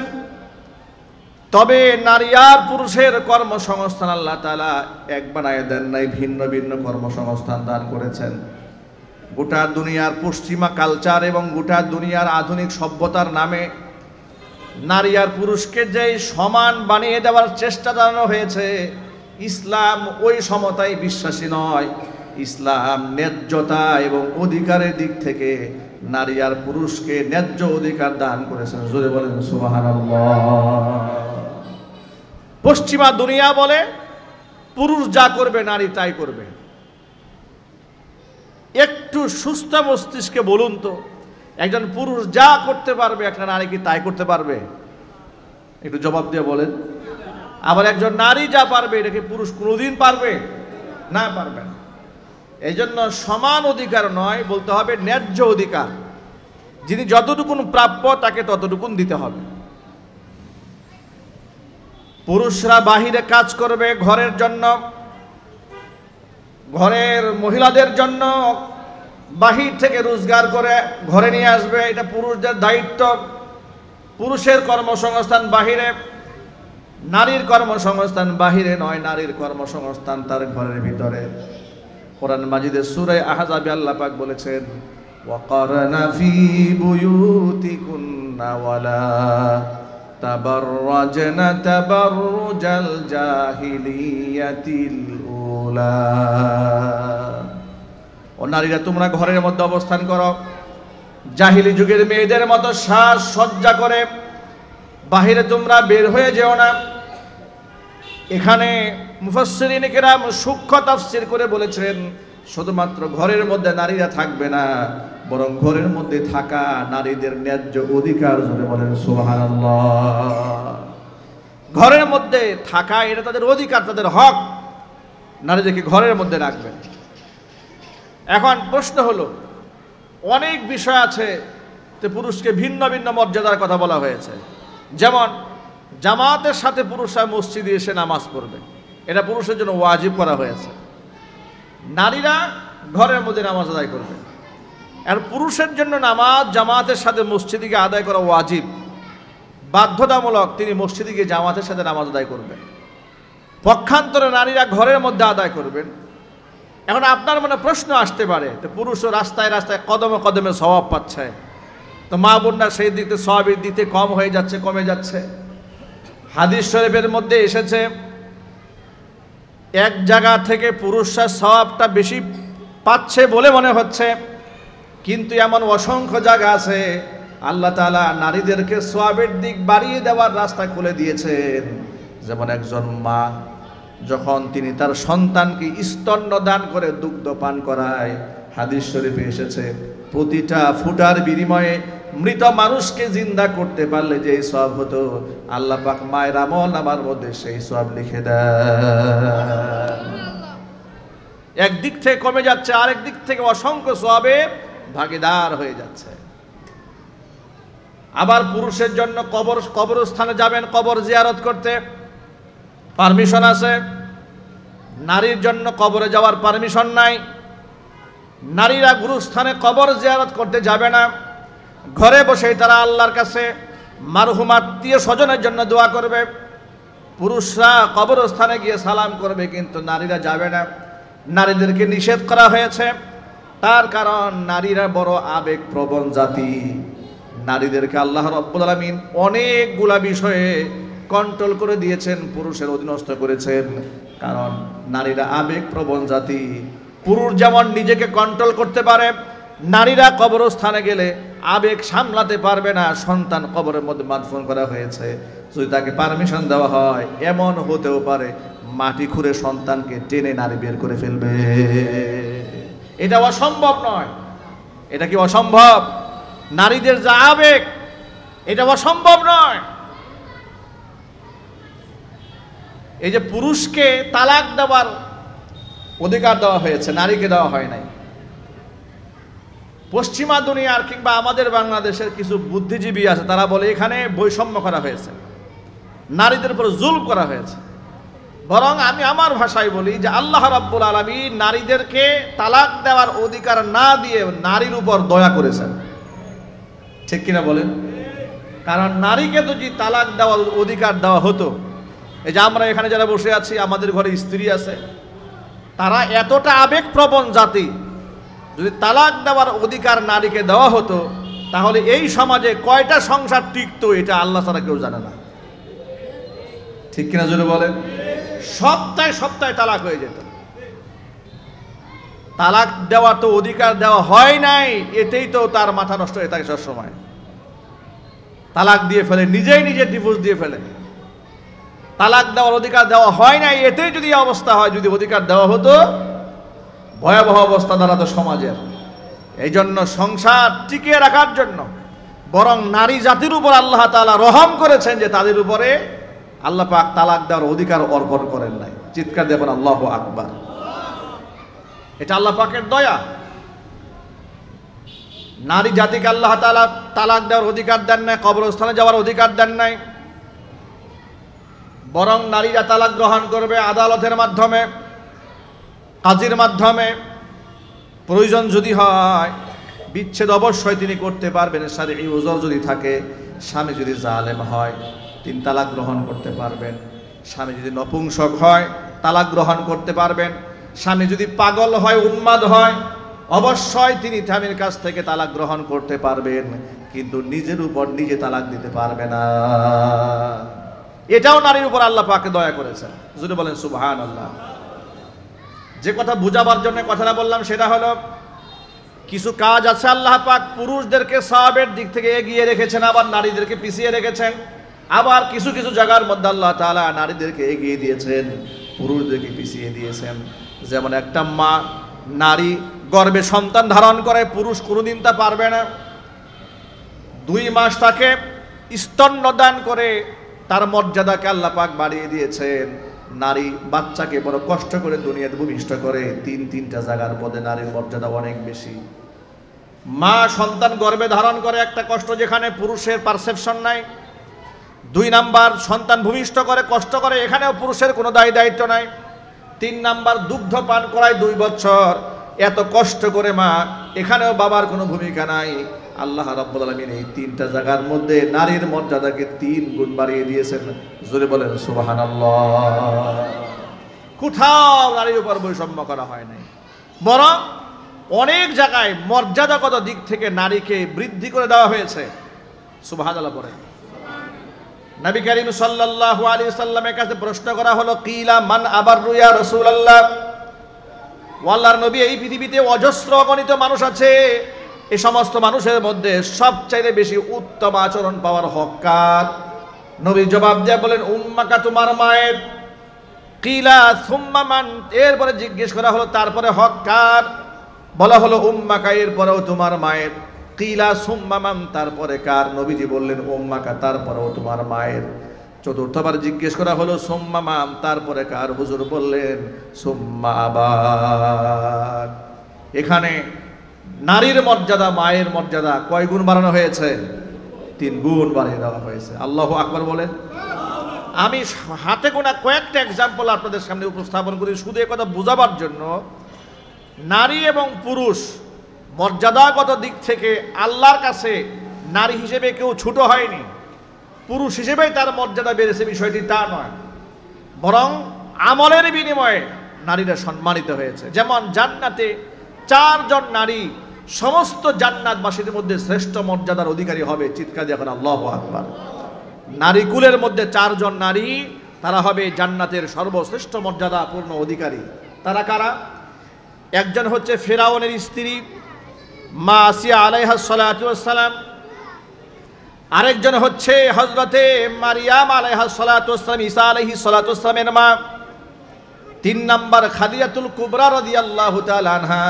তবে নারী আর পুরুষের কর্মসংস্থান আল্লাহ তাআলা এক বানায় দেন নাই, ভিন্ন ভিন্ন কর্মসংস্থান দান করেছেন। গোটা দুনিয়ার পশ্চিমা কালচার এবং গোটা দুনিয়ার আধুনিক সভ্যতার নামে নারী আর পুরুষকে যে সমান বানিয়ে দেওয়ার চেষ্টা চালানো হয়েছে, ইসলাম ওই সমতায় বিশ্বাসী নয়। ইসলাম ন্যায্যতা এবং অধিকারের দিক থেকে নারী আর পুরুষকে ন্যায্য অধিকার দান করেছেন। জোরে বলেন সুবহানাল্লাহ। পশ্চিমা দুনিয়া বলে পুরুষ যা করবে নারী তাই করবে। একটু সুস্থ মস্তিষ্কে বলুন তো, একজন পুরুষ যা করতে পারবে একটা নারী কি তাই করতে পারবে? একটু জবাব দিয়ে বলেন। আবার একজন নারী যা পারবে এটা কি পুরুষ কোনোদিন পারবে? না, পারবে না। এই জন্য সমান অধিকার নয়, বলতে হবে ন্যায্য অধিকার। যিনি যতটুকুন প্রাপ্য তাকে ততটুকুন দিতে হবে। পুরুষরা বাহিরে কাজ করবে ঘরের জন্য, ঘরের মহিলাদের জন্য বাহির থেকে রোজগার করে ঘরে নিয়ে আসবে, এটা পুরুষদের দায়িত্ব। পুরুষের কর্মসংস্থান বাহিরে, নারীর কর্মসংস্থান বাহিরে নয়, নারীর কর্মসংস্থান তার ঘরের ভিতরে। কোরআন মাজিদে সূরা আহজাবে আল্লাহ পাক বলেছেন, ওয়াকারনা ফি বুয়ুতিকুন্না ওয়ালা তাবাররাজনা তাবাররুজাল জাহিলিয়াতিল উলা। ও নারীরা, তোমরা ঘরের মধ্যে অবস্থান করো, জাহিলি যুগের মেয়েদের মতো সাজ সজ্জা করে বাহিরে তোমরা বের হয়ে যেও না। এখানে মুফাসসিরিন কিরাম সূক্ষ্ম তাফসীর করে বলেছেন, শুধুমাত্র ঘরের মধ্যে নারীরা থাকবে না, বরং ঘরের মধ্যে থাকা নারীদের ন্যায্য অধিকার। জোরে বলেন সুবহানাল্লাহ। ঘরের মধ্যে থাকা এটা তাদের অধিকার, তাদের হক। নারীদেরকে ঘরের মধ্যে রাখবেন। এখন প্রশ্ন হলো, অনেক বিষয় আছে যে পুরুষকে ভিন্ন ভিন্ন মর্যাদার কথা বলা হয়েছে। যেমন জামাতের সাথে পুরুষরা মসজিদে এসে নামাজ পড়বে, এটা পুরুষের জন্য ওয়াজিব করা হয়েছে। নারীরা ঘরের মধ্যে নামাজ আদায় করবে। আর পুরুষের জন্য নামাজ জামাতের সাথে মসজিদে গিয়ে আদায় করা ওয়াজিব, বাধ্যতামূলক। তিনি মসজিদে গিয়ে জামাতের সাথে নামাজ আদায় করবেন। পক্ষান্তরে নারীরা ঘরের মধ্যে আদায় করবেন। এখন আপনার মনে প্রশ্ন আসতে পারে, তো পুরুষও রাস্তায় রাস্তায় কদমে কদমে সওয়াব পাচ্ছে, তো মা বোনরা সেই দিক থেকে সওয়াবের দিতে কম হয়ে যাচ্ছে, কমে যাচ্ছে। হাদিস শরীফের মধ্যে এসেছে, এক জায়গা থেকে পুরুষরা সওয়াবটা বেশি পাচ্ছে বলে মনে হচ্ছে, কিন্তু এমন অসংখ্য জায়গা আছে আল্লাহ তাআলা নারীদেরকে সওয়াবের দিক বাড়িয়ে দেওয়ার রাস্তা খুলে দিয়েছেন। যেমন একজন মা যখন তিনি তার সন্তানকে স্তন্য দান করে দুগ্ধ পান করায়, হাদিস শরীফে এসেছে, প্রতিটা ফুটার বিনিময়ে মৃত মানুষকে জিন্দা করতে পারলে যে সওয়াব হতো, আল্লাহ পাক মায়ের আমলনামার মধ্যে সেই সওয়াব লিখে দেন। একদিক থেকে কমে যাচ্ছে, আরেক দিক থেকে অসংখ্য সওয়াবের ভাগীদার হয়ে যাচ্ছে। আবার পুরুষের জন্য কবরস্থানে যাবেন, কবর জিয়ারত করতে পারমিশন আছে। নারীর জন্য কবরে যাওয়ার পারমিশন নাই। নারীরা গুরুস্থানে কবর জিয়ারত করতে যাবে না। ঘরে বসেই তারা আল্লাহর কাছে মারহুম আত্মীয় স্বজনের জন্য দোয়া করবে। পুরুষরা কবরস্থানে গিয়ে সালাম করবে, কিন্তু নারীরা যাবে না। নারীদেরকে নিষেধ করা হয়েছে, তার কারণ নারীরা বড় আবেগপ্রবণ জাতি। নারীদেরকে আল্লাহ রাব্বুল আলামিন অনেকগুলা বিষয়ে কন্ট্রোল করে দিয়েছেন, পুরুষের অধীনস্থ করেছেন। কারণ নারীরা আবেগপ্রবণ জাতি। পুরুষ যেমন নিজেকে কন্ট্রোল করতে পারে, নারীরা কবরস্থানে গেলে আবেগ সামলাতে পারবে না। সন্তান কবরের মধ্যে মাদফন করা হয়েছে, যদি তাকে পারমিশন দেওয়া হয়, এমন হতেও পারে মাটি খুঁড়ে সন্তানকে টেনে নারী বের করে ফেলবে। এটা অসম্ভব নয়। এটা কি অসম্ভব? নারীদের যা আবেগ, এটা অসম্ভব নয়। এই যে পুরুষকে তালাক দেওয়ার অধিকার দেওয়া হয়েছে, নারীকে দেওয়া হয় নাই। পশ্চিমা দুনিয়ার কিংবা আমাদের বাংলাদেশের কিছু বুদ্ধিজীবী আছে, তারা বলে এখানে বৈষম্য করা হয়েছে, নারীদের উপর জুলম করা হয়েছে। বরং আমি আমার ভাষায় বলি যে আল্লাহ রাব্বুল আলামিন নারীদেরকে তালাক দেওয়ার অধিকার না দিয়ে নারীর উপর দয়া করেছেন, ঠিক কিনা বলেন? কারণ নারীকে যদি তালাক দেওয়ার অধিকার দেওয়া হতো, এই যে আমরা এখানে যারা বসে আছি, আমাদের ঘরে স্ত্রী আছে, তারা এতটা আবেগপ্রবণ জাতি, যদি তালাক দেওয়ার অধিকার নারীকে দেওয়া হতো তাহলে এই সমাজে কয়টা সংসার টিকতো এটা আল্লাহ ছাড়া কেউ জানে না, ঠিক কিনা জোরে বলেন? সপ্তাহে সপ্তাহে তালাক হয়ে যেত। তালাক দেওয়া তো অধিকার দেওয়া হয় নাই, এতেই তো তার মাথা নষ্ট হয়ে থাকে সব সময়। তালাক দিয়ে ফেলে, নিজেই নিজে ডিভোর্স দিয়ে ফেলে। তালাক দেওয়ার অধিকার দেওয়া হয় নাই, এতেই যদি অবস্থা হয়, যদি অধিকার দেওয়া হতো ভয়াবহ অবস্থা দাঁড়াতো সমাজের। এই জন্য সংসার টিকিয়ে রাখার জন্য বরং নারী জাতির উপর আল্লাহ তাআলা রহম করেছেন যে তাদের উপরে আল্লাহ পাক তালাক দেওয়ার অধিকার অর্পণ করেন নাই। চিৎকার দেবেন আল্লাহু আকবার। এটা আল্লাহ পাকের দয়া। নারী জাতিকে আল্লাহ তাআলা তালাক দেওয়ার অধিকার দেন নাই, কবরস্থানে যাওয়ার অধিকার দেন নাই, বরং নারীরা তালাক গ্রহণ করবে আদালতের মাধ্যমে, কাজীর মাধ্যমে। প্রয়োজন যদি হয় বিচ্ছেদ অবশ্যই তিনি করতে পারবেন, শারঈ উযর যদি থাকে। স্বামী যদি জালেম হয় তিনি তালাক গ্রহণ করতে পারবেন। স্বামী যদি নপুংসক হয় তালাক গ্রহণ করতে পারবেন। স্বামী যদি পাগল হয়, উন্মাদ হয়, অবশ্যই তিনি স্বামীর কাছ থেকে তালাক গ্রহণ করতে পারবেন, কিন্তু নিজের উপর নিজে তালাক দিতে পারবে না। এটাও নারীর উপর আল্লাহ পাক দয়া করেছেন। যদি বলেন সুবহানাল্লাহ। যে কথা বুঝাবার জন্য কথাটা বললাম সেটা হলো, কিছু কাজ আছে আল্লাহ পাক পুরুষদেরকে সওয়াবের দিক থেকে এগিয়ে রেখেছেন, আবার নারীদেরকে পিছিয়ে রেখেছেন। আবার কিছু কিছু জায়গার মধ্যে আল্লাহ তাআলা নারীদেরকে এগিয়ে দিয়েছেন, পুরুষদেরকে পিছিয়ে দিয়েছেন। যেমন একটা মা নারী গর্ভে সন্তান ধারণ করে, পুরুষ কোনোদিন তা পারবে না। 2 মাস তাকে স্তন্যদান করে তার মর্যাদাকে আল্লাহ পাক বাড়িয়ে দিয়েছেন। নারী বাচ্চাকে বড় কষ্ট করে দুনিয়াতে ভূমিষ্ঠ করে, 3টা জায়গার মধ্যে নারীর মর্যাদা অনেক বেশি। মা সন্তান গর্ভে ধারণ করে, একটা কষ্ট যেখানে পুরুষের পারসেপশন নাই। 2 নাম্বার সন্তান ভূমিষ্ঠ করে, কষ্ট করে, এখানেও পুরুষের কোনো দায়িত্ব নাই। 3 নাম্বার দুগ্ধ পান করায় 2 বছর, এত কষ্ট করে মা, এখানেও বাবার কোনো ভূমিকা নাই। আল্লাহ রাব্বুল আলামিন এই 3টা জায়গার মধ্যে নারীর মর্যাদাকে 3 গুণ বাড়িয়ে দিয়েছেন। জোরে বলেন সুবহানাল্লাহ। কোথাও নারীর উপর বৈষম্য করা হয় নাই, বরং অনেক জায়গায় মর্যাদাগত দিক থেকে নারীকে বৃদ্ধি করে দেওয়া হয়েছে। সুবহানাল্লাহ পড়ে। নবী করিম সাল্লাল্লাহু আলাইহি সাল্লামের কাছে প্রশ্ন করা হলো, কিলা মান আবাররু ইয়া রাসূলুল্লাহ। আল্লাহর নবী, এই পৃথিবীতে অজস্র অগণিত মানুষ আছে, এই সমস্ত মানুষের মধ্যে সবচাইতে বেশি উত্তম আচরণ পাওয়ার হককার? নবী জবাব দিয়ে বলেন, উম্মাকা, তোমার মায়ের। কিলা সুম্মা মান, এরপরে জিজ্ঞেস করা হলো তারপরে হককার? বলা হলো উম্মাকা, এরপরেও তোমার মায়ের। কিলা সুম্মা মান, তারপরে কার? নবীজি বললেন উম্মাকা, তারপরেও তোমার মায়ের। চতুর্থবার জিজ্ঞেস করা হলো সুম্মা মান, তারপরে কার? হুজুর বললেন সুম্মা আবার। এখানে নারীর মর্যাদা, মায়ের মর্যাদা কয় গুণ বাড়ানো হয়েছে? 3 গুণ বাড়িয়ে দেওয়া হয়েছে। আল্লাহু আকবার বলেন। আমি হাতে গোনা কয়েকটা এক্সাম্পল আপনাদের সামনে উপস্থাপন করি শুধু এই কথা বোঝাবার জন্য। নারী এবং পুরুষ মর্যাদাগত দিক থেকে আল্লাহর কাছে নারী হিসেবে কেউ ছোট হয়নি, পুরুষ হিসেবেই তার মর্যাদা বেড়েছে, বিষয়টি তা নয়, বরং আমলের বিনিময়ে নারীরা সম্মানিত হয়েছে। যেমন জান্নাতে 4 জন নারী সমস্ত জান্নাতবাসীদের মধ্যে শ্রেষ্ঠ মর্যাদার অধিকারী হবে। চিৎকার দিয়ে এখন আল্লাহু আকবার। নারী কুলের মধ্যে 4 জন নারী, তারা হবে জান্নাতের সর্বশ্রেষ্ঠ মর্যাদাপূর্ণ অধিকারী। তারা কারা? একজন হচ্ছে ফেরাউনের স্ত্রী মা আসিয়া আলাইহাস সালাতু ওয়াস সালাম, আরেকজন হচ্ছে হযরতে মারিয়াম আলাইহাস সালাতু ওয়াস সালাম, ঈসা আলাইহিস সালাতু ওয়াস সালামের মা। 3 নাম্বার খাদিজাতুল কুবরা রাদিয়াল্লাহু তাআলা আনহা,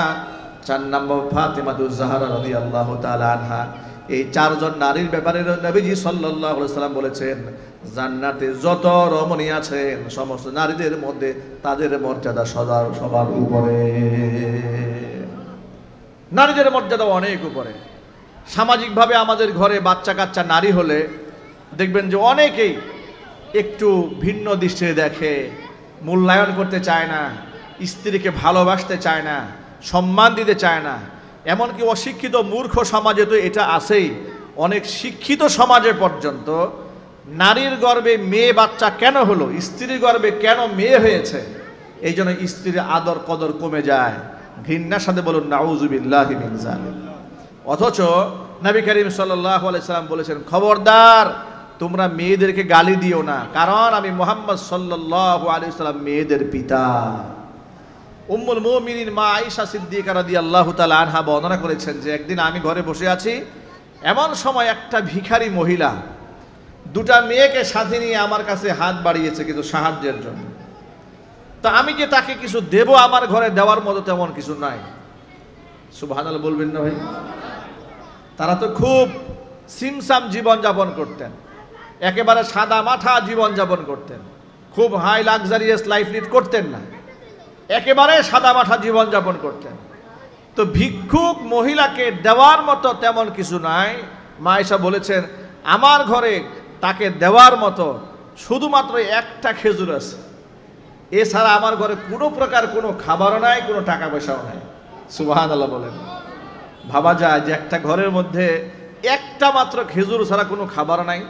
4 নম্বর ফাতিমাতুজ জাহরা রাদিয়াল্লাহু তাআলা আনহা। এই 4 জন নারীর ব্যাপারে নবীজি সাল্লাল্লাহু আলাইহি সাল্লাম বলেছেন, জান্নাতে যত রমণী আছেন সমস্ত নারীদের মধ্যে তাদের মর্যাদা সবার উপরে। নারীদের মর্যাদা অনেক উপরে। সামাজিকভাবে আমাদের ঘরে বাচ্চা কাচ্চা নারী হলে দেখবেন যে অনেকেই একটু ভিন্ন দৃষ্টিতে দেখে, মূল্যায়ন করতে চায় না, স্ত্রীকে ভালোবাসতে চায় না, সম্মান দিতে চায় না। এমনকি অশিক্ষিত মূর্খ সমাজে তো এটা আছেই। অনেক শিক্ষিত সমাজে পর্যন্ত নারীর গর্ভে মেয়ে বাচ্চা কেন হলো, স্ত্রীর গর্ভে কেন মেয়ে হয়েছে, এই জন্য স্ত্রীর আদর কদর কমে যায়। ঘৃণার সাথে বলুন নাউযুবিল্লাহি মিন যালিক। অথচ নবী করিম সাল্লাল্লাহু আলাইহি সাল্লাম বলেছেন, খবরদার তোমরা মেয়েদেরকে গালি দিও না, কারণ আমি মুহাম্মদ সাল্লাল্লাহু আলাইহি সাল্লাম মেয়েদের পিতা। উম্মুল মুমিনিন মা আয়েশা সিদ্দিকা রাদিয়াল্লাহু তাআলা আনহা বর্ণনা করেছেন যে একদিন আমি ঘরে বসে আছি, এমন সময় একটা ভিখারি মহিলা দুটা মেয়েকে সাথে নিয়ে আমার কাছে হাত বাড়িয়েছে কিছু সাহায্যের জন্য। তা আমি যে তাকে কিছু দেব, আমার ঘরে দেওয়ার মতো তেমন কিছু নাই। সুবহানাল্লাহ বলবেন না ভাই? তারা তো খুব সিমসাম জীবনযাপন করতেন, একেবারে সাদা মাঠা জীবনযাপন করতেন, খুব হাই লাক্সারিয়াস লাইফ লিড করতেন না, একেবারে সাদা মাঠা জীবনযাপন করতেন। তো ভিক্ষুক মহিলাকে দেওয়ার মতো তেমন কিছু নাই। মা আয়েশা বলেছেন, আমার ঘরে তাকে দেওয়ার মতো শুধুমাত্র একটা খেজুর আছে, এছাড়া আমার ঘরে কোনো প্রকার কোনো খাবারও নাই, কোনো টাকা পয়সাও নাই। সুবহানাল্লাহ বলেন। ভাবা যায় যে একটা ঘরের মধ্যে একটা মাত্র খেজুর ছাড়া কোনো খাবার নাই।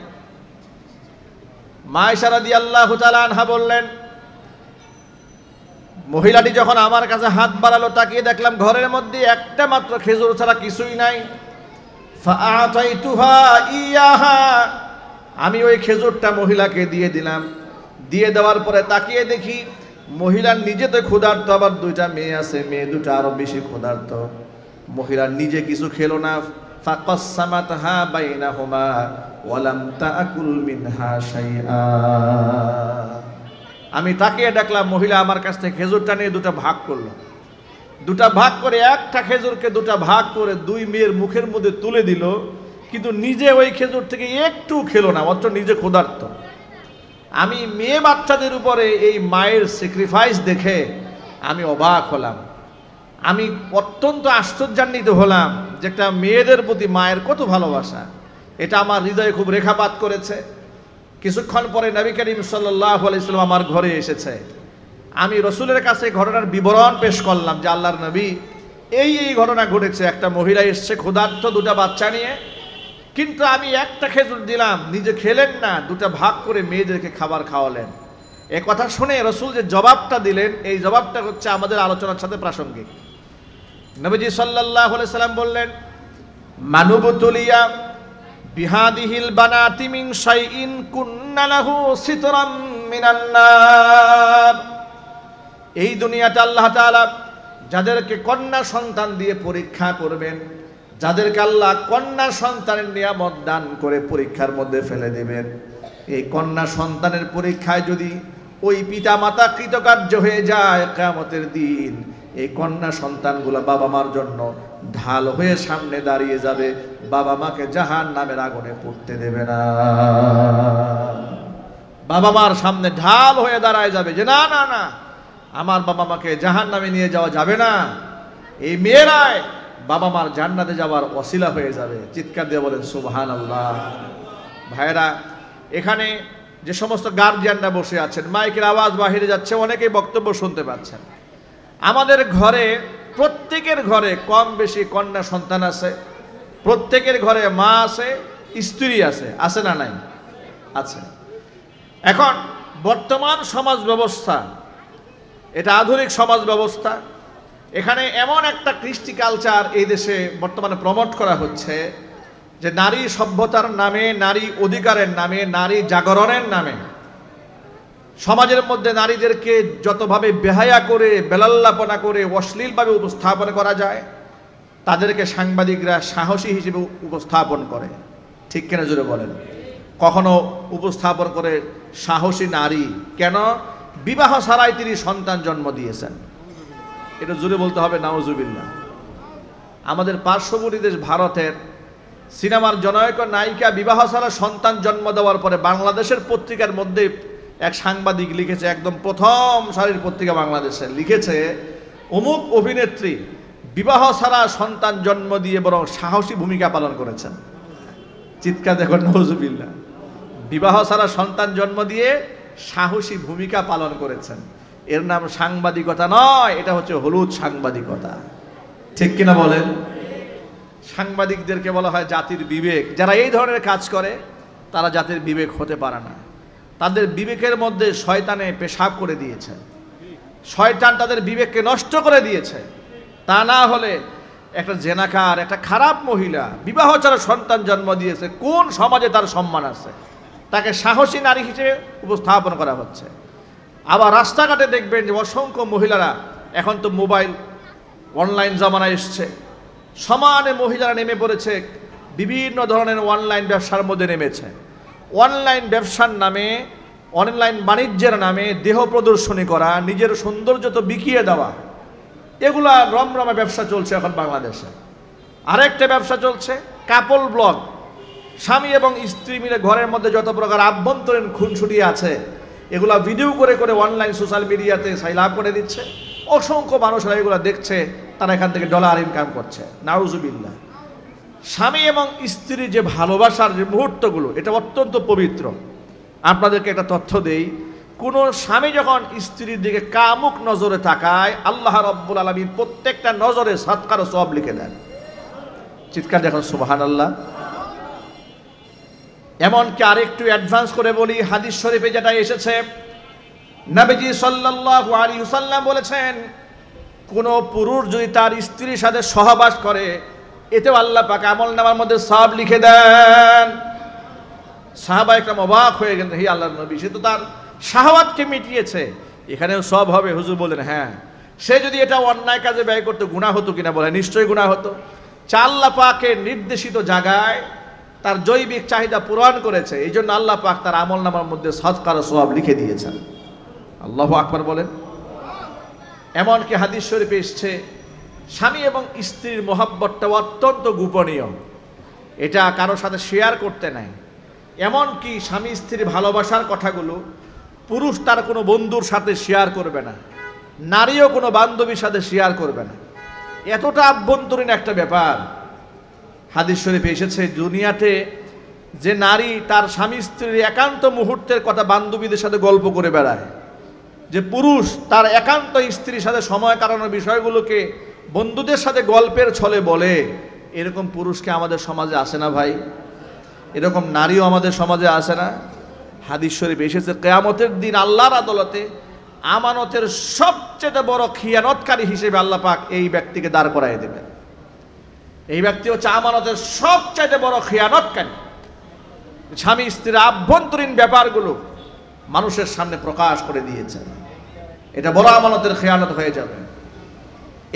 মা আয়েশা রাদিয়াল্লাহু তাআলা আনহা বললেন, মহিলাটি যখন আমার কাছে হাত বাড়ালো, তাকিয়ে দেখলাম ঘরের মধ্যে একটা মাত্র খেজুর ছাড়া কিছুই নাই। ফাআতাইতুহা ইয়াহা, আমি ওই খেজুরটা মহিলাকে দিয়ে দিলাম। দিয়ে দেওয়ার পরে তাকিয়ে দেখি মহিলার নিজে তো ক্ষুধার্ত, আবার দুইটা মেয়ে আছে, মেয়ে দুটো আরো বেশি ক্ষুধার্ত। মহিলা নিজে কিছু খেলো না। ফাকাসসামাতহা বাইনাহুমা ওয়া লাম তাকুল মিনহা শাইআ, আমি তাকিয়ে দেখলাম মহিলা আমার কাছ থেকে খেজুরটা নিয়ে দুটা ভাগ করলো। দুটা ভাগ করে একটা খেজুরকে দুটা ভাগ করে দুই মেয়ের মুখের মধ্যে তুলে দিল, কিন্তু নিজে ওই খেজুর থেকে একটু খেলো না, অথচ নিজে ক্ষুধার্ত। আমি মেয়ে বাচ্চাদের উপরে এই মায়ের স্যাক্রিফাইস দেখে আমি অবাক হলাম। আমি অত্যন্ত আশ্চর্যান্বিত হলাম যে একটা মেয়েদের প্রতি মায়ের কত ভালোবাসা। এটা আমার হৃদয়ে খুব রেখাপাত করেছে। কিছুক্ষণ পরে নবী করিম সাল্লাল্লাহু আলাইহি সাল্লাম আমার ঘরে এসেছে। আমি রসুলের কাছে ঘটনার বিবরণ পেশ করলাম যে আল্লাহর নবী, এই ঘটনা ঘটেছে। একটা মহিলা এসছে ক্ষুধার্ত দুটা বাচ্চা নিয়ে, কিন্তু আমি একটা খেজুর দিলাম, নিজে খেলেন না, দুটা ভাগ করে মেয়েদেরকে খাবার খাওয়ালেন। এ কথা শুনে রসুল যে জবাবটা দিলেন, এই জবাবটা হচ্ছে আমাদের আলোচনার সাথে প্রাসঙ্গিক। নবীজি সাল্লাল্লাহু আলাইহি সাল্লাম বললেন, মানুবতুলিয়া বিহাদিহিল বানাতি মিন শাইইন কুন্না লাহু সিতরাম মিনান নার। এই দুনিয়াতে আল্লাহ তাআলা যাদেরকে কন্যা সন্তান দিয়ে পরীক্ষা করবেন, যাদেরকে আল্লাহ কন্যা সন্তানের নিয়ামত দান করে পরীক্ষার মধ্যে ফেলে দেবেন, এই কন্যা সন্তানের পরীক্ষায় যদি ওই পিতা মাতা কৃতকার্য হয়ে যায়, কিয়ামতের দিন এই কন্যা সন্তানগুলো বাবা মার জন্য ঢাল হয়ে সামনে দাঁড়িয়ে যাবে, বাবা মাকে জাহান্নামের আগুনে পুড়তে দেবে না। বাবা মার সামনে ঢাল হয়ে দাঁড়ায় যাবে যে না না না, আমার বাবা মাকে জাহান্নামে নিয়ে যাওয়া যাবে না। এই মেয়েরাই বাবা মার জান্নাতে যাওয়ার ওসিলা হয়ে যাবে। চিৎকার দিয়ে বলেন সুবহানাল্লাহ। ভাইরা, এখানে যে সমস্ত গার্জিয়ানরা বসে আছেন, মাইকের আওয়াজ বাহিরে যাচ্ছে, অনেকেই বক্তব্য শুনতে পাচ্ছেন। আমাদের ঘরে, প্রত্যেকের ঘরে কম বেশি কন্যা সন্তান আছে, প্রত্যেকের ঘরে মা আছে, স্ত্রী আছে, আছে না নাই? আছে। এখন বর্তমান সমাজ ব্যবস্থা, এটা আধুনিক সমাজ ব্যবস্থা। এখানে এমন একটা কৃষ্টি কালচার এই দেশে বর্তমানে প্রমোট করা হচ্ছে যে নারী সভ্যতার নামে, নারী অধিকারের নামে, নারী জাগরণের নামে সমাজের মধ্যে নারীদেরকে যতভাবে বেহায়া করে, বেলাল্লাপনা করে, অশ্লীলভাবে উপস্থাপন করা যায়, তাদেরকে সাংবাদিকরা সাহসী হিসেবে উপস্থাপন করে। ঠিক কেন জোরে বলেন? কখনো উপস্থাপন করে সাহসী নারী, কেন? বিবাহ ছাড়াই তিনি সন্তান জন্ম দিয়েছেন। এটা জোরে বলতে হবে নাউজুবিল্লাহ। আমাদের পার্শ্ববর্তী দেশ ভারতের সিনেমার জনৈক নায়িকা বিবাহ ছাড়া সন্তান জন্ম দেওয়ার পরে বাংলাদেশের পত্রিকার মধ্যে এক সাংবাদিক লিখেছে, একদম প্রথম সারির পত্রিকা বাংলাদেশে লিখেছে, অমুক অভিনেত্রী বিবাহ ছাড়া সন্তান জন্ম দিয়ে বরং সাহসী ভূমিকা পালন করেছেন। চিৎকার দেখুন নাউজুবিল্লাহ। বিবাহ ছাড়া সন্তান জন্ম দিয়ে সাহসী ভূমিকা পালন করেছেন। এর নাম সাংবাদিকতা নয়, এটা হচ্ছে হলুদ সাংবাদিকতা। ঠিক কিনা বলেন? সাংবাদিকদেরকে বলা হয় জাতির বিবেক। যারা এই ধরনের কাজ করে তারা জাতির বিবেক হতে পারে না। তাদের বিবেকের মধ্যে শয়তানে পেশাব করে দিয়েছে, শয়তান তাদের বিবেককে নষ্ট করে দিয়েছে। তা না হলে একটা জেনাকার, একটা খারাপ মহিলা বিবাহ ছাড়া সন্তান জন্ম দিয়েছে, কোন সমাজে তার সম্মান আছে? তাকে সাহসী নারী হিসেবে উপস্থাপন করা হচ্ছে। আবার রাস্তাঘাটে দেখবেন যে অসংখ্য মহিলারা, এখন তো মোবাইল অনলাইন জামানা এসছে, সমানে মহিলারা নেমে পড়েছে, বিভিন্ন ধরনের অনলাইন ব্যবসার মধ্যে নেমেছে। অনলাইন ব্যবসার নামে, অনলাইন বাণিজ্যের নামে দেহ প্রদর্শনী করা, নিজের সৌন্দর্য তো বিকিয়ে দেওয়া, এগুলা রমরমা ব্যবসা চলছে এখন বাংলাদেশে। আরেকটা ব্যবসা চলছে কাপল ব্লগ। স্বামী এবং স্ত্রী মিলে ঘরের মধ্যে যত প্রকার আভ্যন্তরীণ খুনসুটি আছে এগুলা ভিডিও করে করে অনলাইন সোশ্যাল মিডিয়াতে সাইলাভ করে দিচ্ছে। অসংখ্য মানুষরা এগুলো দেখছে, তারা এখান থেকে ডলার ইনকাম করছে। নাউজুবিল্লাহ। স্বামী এবং স্ত্রীর যে ভালোবাসার যে মুহূর্তগুলো, এটা অত্যন্ত পবিত্র। আপনাদেরকে একটা তথ্য দেই, কোনো স্বামী যখন স্ত্রীর দিকে কামুক নজরে তাকায়, আল্লাহ রাব্বুল আলামিন প্রত্যেকটা নজরে সদকার সওয়াব লিখে দেন। চিৎকার দেখুন সুবহানাল্লাহ। এমনকি আরেকটু অ্যাডভান্স করে বলি, হাদিস শরীফে যেটা এসেছে, নবীজি সাল্লাল্লাহু আলাইহি ওয়াসাল্লাম বলেছেন, কোন পুরুষ যদি তার স্ত্রীর সাথে সহবাস করে, এতেও আল্লাহ পাক আমলনামার মধ্যে সওয়াব লিখে দেন। সাহাবা একরাম অবাক হয়ে গেলেন, হে আল্লাহর নবী, সে তো তার শাহওয়াতকে মিটিয়েছে, এখানেও সওয়াব হবে? হুজুর বলেন, হ্যাঁ। সে যদি এটা অন্যায় কাজে ব্যয় করতে গুনাহ হতো কিনা? বলে নিশ্চয়ই গুনাহ হতো। আল্লাহ পাকের নির্দেশিত জায়গায় তার জৈবিক চাহিদা পূরণ করেছে, এই জন্য আল্লাহ পাক তার আমলনামার মধ্যে সদকার সওয়াব লিখে দিয়েছেন। আল্লাহু আকবার বলেন। এমনকি হাদিস শরীফে এসেছে, স্বামী এবং স্ত্রীর মহব্বতটা অত্যন্ত গোপনীয়, এটা কারোর সাথে শেয়ার করতে নাই। এমনকি স্বামী স্ত্রীর ভালোবাসার কথাগুলো পুরুষ তার কোনো বন্ধুর সাথে শেয়ার করবে না, নারীও কোনো বান্ধবীর সাথে শেয়ার করবে না। এতটা আভ্যন্তরীণ একটা ব্যাপার। হাদিস শরীফে এসেছে, দুনিয়াতে যে নারী তার স্বামী স্ত্রীর একান্ত মুহূর্তের কথা বান্ধবীদের সাথে গল্প করে বেড়ায়, যে পুরুষ তার একান্ত স্ত্রীর সাথে সময় কাটানোর বিষয়গুলোকে বন্ধুদের সাথে গল্পের ছলে বলে, এরকম পুরুষকে আমাদের সমাজে আসে না ভাই? এরকম নারীও আমাদের সমাজে আসে না? হাদিস শরীফে এসেছে, কিয়ামতের দিন আল্লাহর আদালতে আমানতের সবচেয়ে বড় খিয়ানতকারী হিসেবে আল্লাহ পাক এই ব্যক্তিকে দাঁড় করায় দেবেন। এই ব্যক্তি হচ্ছে আমানতের সবচেয়ে বড় খিয়ানতকারী। স্বামী স্ত্রীর আভ্যন্তরীণ ব্যাপারগুলো মানুষের সামনে প্রকাশ করে দিয়েছেন, এটা বড় আমানতের খেয়ানত হয়ে যাবে।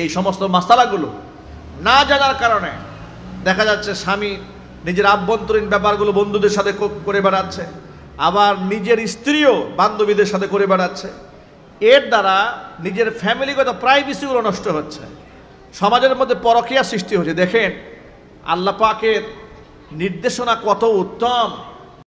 এই সমস্ত মাসালাগুলো না জানার কারণে দেখা যাচ্ছে স্বামী নিজের আভ্যন্তরীণ ব্যাপারগুলো বন্ধুদের সাথে করে বেড়াচ্ছে, আবার নিজের স্ত্রীও বান্ধবীদের সাথে করে বেড়াচ্ছে। এর দ্বারা নিজের ফ্যামিলিগত প্রাইভেসিগুলো নষ্ট হচ্ছে, সমাজের মধ্যে পরকীয়া সৃষ্টি হচ্ছে। দেখেন আল্লাহ পাকের নির্দেশনা কত উত্তম।